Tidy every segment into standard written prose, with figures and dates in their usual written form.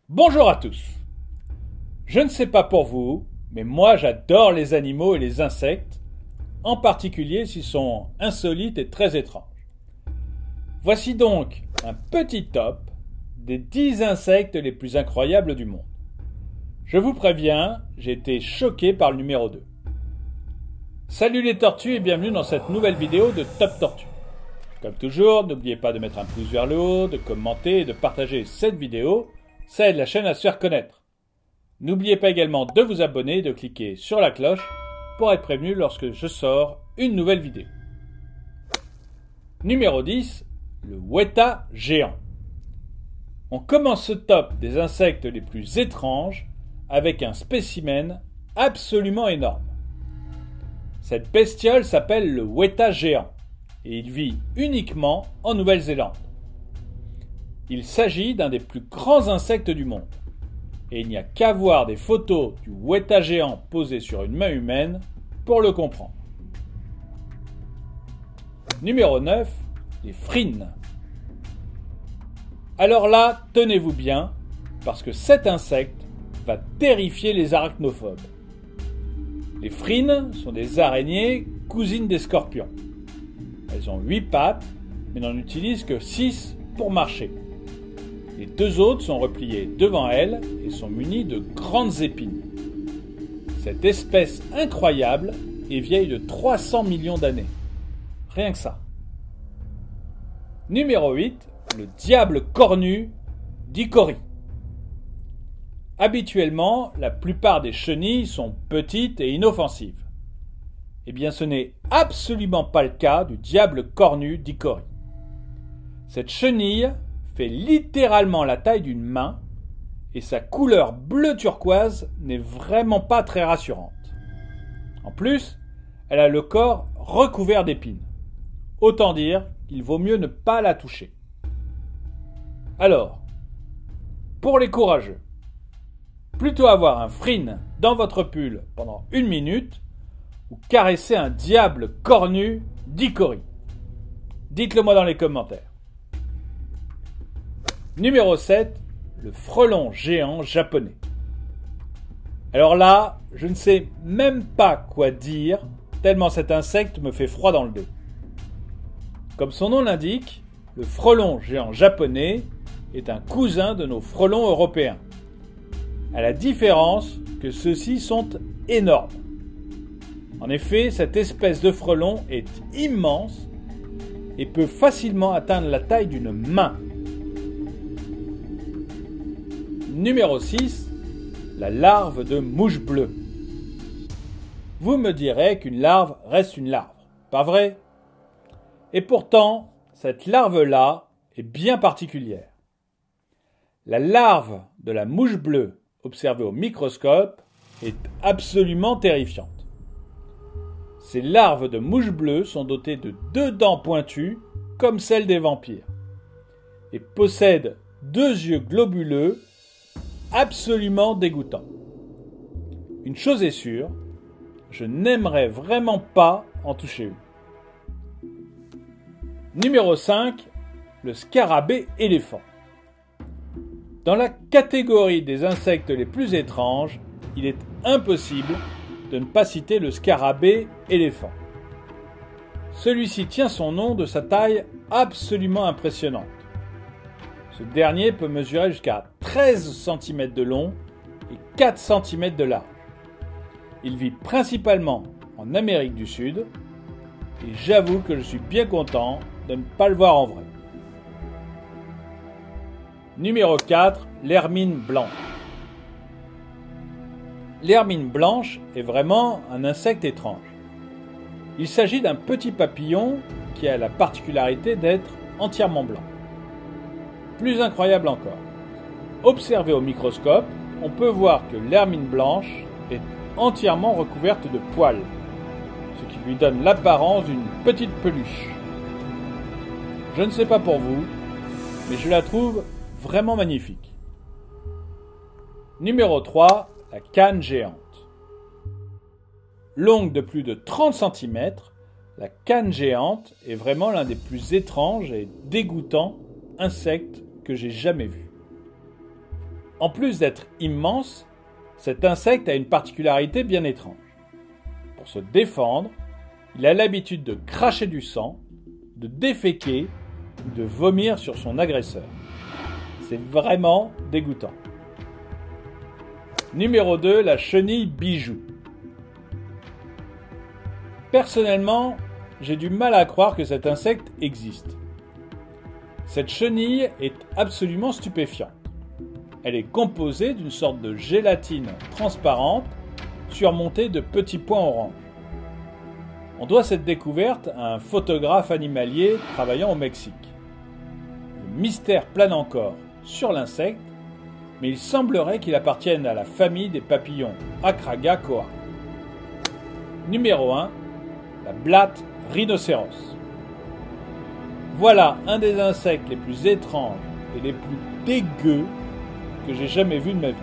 Bonjour à tous. Je ne sais pas pour vous, mais moi j'adore les animaux et les insectes, en particulier s'ils sont insolites et très étranges. Voici donc un petit top des 10 insectes les plus incroyables du monde. Je vous préviens, j'ai été choqué par le numéro 2. Salut les tortues et bienvenue dans cette nouvelle vidéo de Top Tortue. Comme toujours, n'oubliez pas de mettre un pouce vers le haut, de commenter et de partager cette vidéo. Ça aide la chaîne à se faire connaître. N'oubliez pas également de vous abonner et de cliquer sur la cloche pour être prévenu lorsque je sors une nouvelle vidéo. Numéro 10, le weta géant. On commence ce top des insectes les plus étranges avec un spécimen absolument énorme. Cette bestiole s'appelle le weta géant et il vit uniquement en Nouvelle-Zélande. Il s'agit d'un des plus grands insectes du monde. Et il n'y a qu'à voir des photos du weta géant posé sur une main humaine pour le comprendre. Numéro 9, les frines. Alors là, tenez-vous bien, parce que cet insecte va terrifier les arachnophobes. Les frines sont des araignées cousines des scorpions. Elles ont 8 pattes, mais n'en utilisent que 6 pour marcher. Les 2 autres sont repliées devant elles et sont munies de grandes épines. Cette espèce incroyable est vieille de 300 millions d'années. Rien que ça. Numéro 8, le diable cornu d'Icori. Habituellement, la plupart des chenilles sont petites et inoffensives. Eh bien, ce n'est absolument pas le cas du diable cornu d'Icori. Cette chenille fait littéralement la taille d'une main et sa couleur bleu turquoise n'est vraiment pas très rassurante. En plus, elle a le corps recouvert d'épines. Autant dire qu'il vaut mieux ne pas la toucher. Alors, pour les courageux, plutôt avoir un frine dans votre pull pendant 1 minute ou caresser un diable cornu d'Icori. Dites-le moi dans les commentaires. Numéro 7, le frelon géant japonais. Alors là, je ne sais même pas quoi dire, tellement cet insecte me fait froid dans le dos. Comme son nom l'indique, le frelon géant japonais est un cousin de nos frelons européens. À la différence que ceux-ci sont énormes. En effet, cette espèce de frelon est immense et peut facilement atteindre la taille d'une main. Numéro 6, la larve de mouche bleue. Vous me direz qu'une larve reste une larve, pas vrai? Et pourtant, cette larve-là est bien particulière. La larve de la mouche bleue observée au microscope est absolument terrifiante. Ces larves de mouche bleue sont dotées de 2 dents pointues comme celles des vampires et possèdent 2 yeux globuleux absolument dégoûtants. Une chose est sûre, je n'aimerais vraiment pas en toucher une. Numéro 5, le scarabée éléphant. Dans la catégorie des insectes les plus étranges, il est impossible de ne pas citer le scarabée éléphant. Celui-ci tient son nom de sa taille absolument impressionnante. Ce dernier peut mesurer jusqu'à 13 cm de long et 4 cm de large. Il vit principalement en Amérique du Sud et j'avoue que je suis bien content de ne pas le voir en vrai. Numéro 4, l'hermine blanche. L'hermine blanche est vraiment un insecte étrange. Il s'agit d'un petit papillon qui a la particularité d'être entièrement blanc. Plus incroyable encore, observé au microscope, on peut voir que l'hermine blanche est entièrement recouverte de poils, ce qui lui donne l'apparence d'une petite peluche. Je ne sais pas pour vous, mais je la trouve vraiment magnifique. Numéro 3, la cane géante. Longue de plus de 30 cm, la cane géante est vraiment l'un des plus étranges et dégoûtants insectes que j'ai jamais vu. En plus d'être immense, cet insecte a une particularité bien étrange. Pour se défendre, il a l'habitude de cracher du sang, de déféquer ou de vomir sur son agresseur. C'est vraiment dégoûtant. Numéro 2, la chenille bijou. Personnellement, j'ai du mal à croire que cet insecte existe. Cette chenille est absolument stupéfiante. Elle est composée d'une sorte de gélatine transparente surmontée de petits points orange. On doit cette découverte à un photographe animalier travaillant au Mexique. Le mystère plane encore sur l'insecte, mais il semblerait qu'il appartienne à la famille des papillons Acragacoa. Numéro 1, la blatte rhinocéros. Voilà un des insectes les plus étranges et les plus dégueux que j'ai jamais vus de ma vie.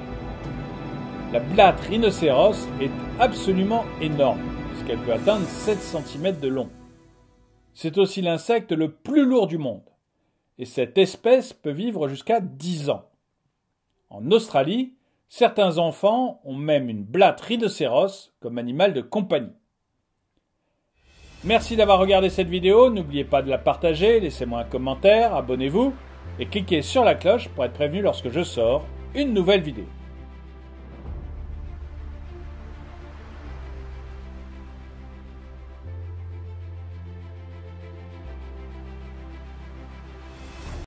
La blatte rhinocéros est absolument énorme, puisqu'elle peut atteindre 7 cm de long. C'est aussi l'insecte le plus lourd du monde, et cette espèce peut vivre jusqu'à 10 ans. En Australie, certains enfants ont même une blatte rhinocéros comme animal de compagnie. Merci d'avoir regardé cette vidéo, n'oubliez pas de la partager, laissez-moi un commentaire, abonnez-vous et cliquez sur la cloche pour être prévenu lorsque je sors une nouvelle vidéo.